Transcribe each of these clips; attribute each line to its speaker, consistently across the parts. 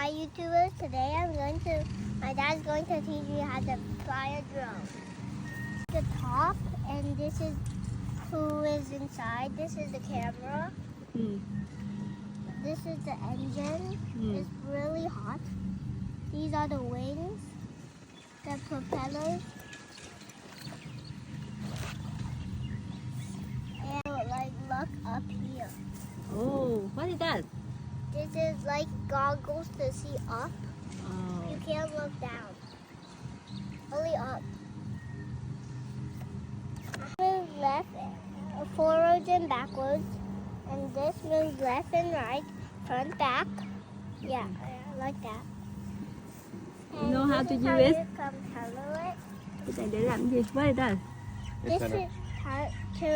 Speaker 1: Hi YouTubers, today my dad's going to teach you how to fly a drone. The top, and this is who is inside. This is the camera. This is the engine. It's really hot. These are the wings, the propellers. And like look up here.
Speaker 2: Oh, what is that?
Speaker 1: This is like goggles to see up.
Speaker 2: Oh.
Speaker 1: You can't look down. Only up. Move left, forwards and backwards. And this moves left and right, front, back. Yeah, like that.
Speaker 2: You know how to
Speaker 1: this is
Speaker 2: use
Speaker 1: how
Speaker 2: it?
Speaker 1: you control it.
Speaker 2: Cái này để làm gì? What is that?
Speaker 1: This is how to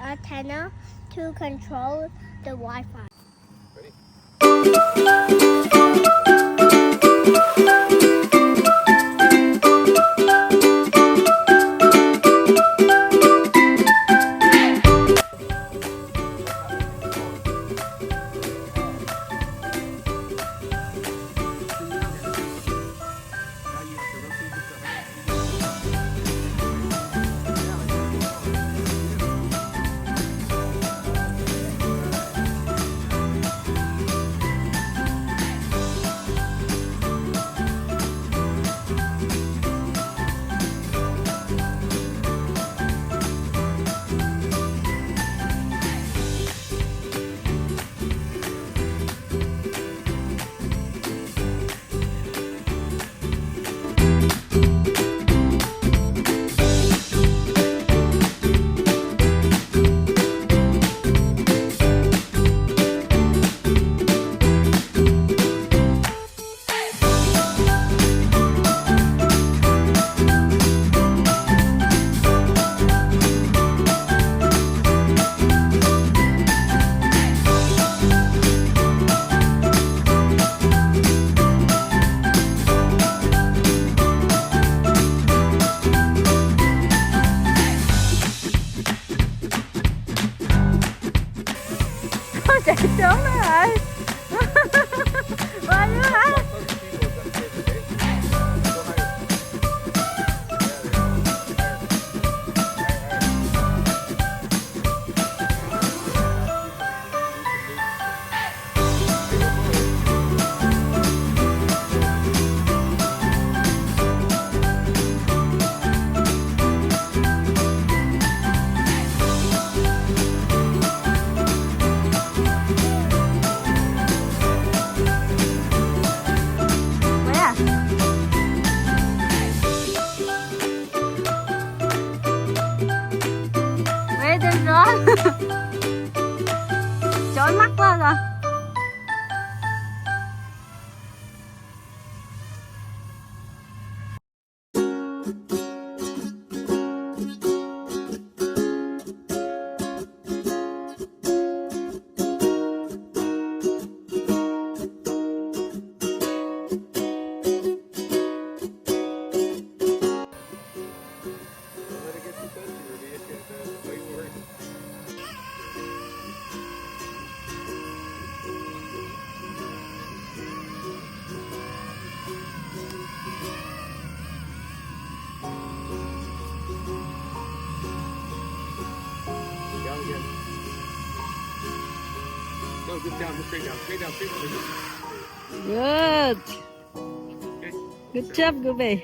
Speaker 1: antenna to control the Wi-Fi.
Speaker 2: Chạy trốn đó rồi. Qua nữa hả? Chói mắt quá rồi.
Speaker 3: No, just down, just straight down, straight down, straight down.
Speaker 2: Good. Good job, Goobie.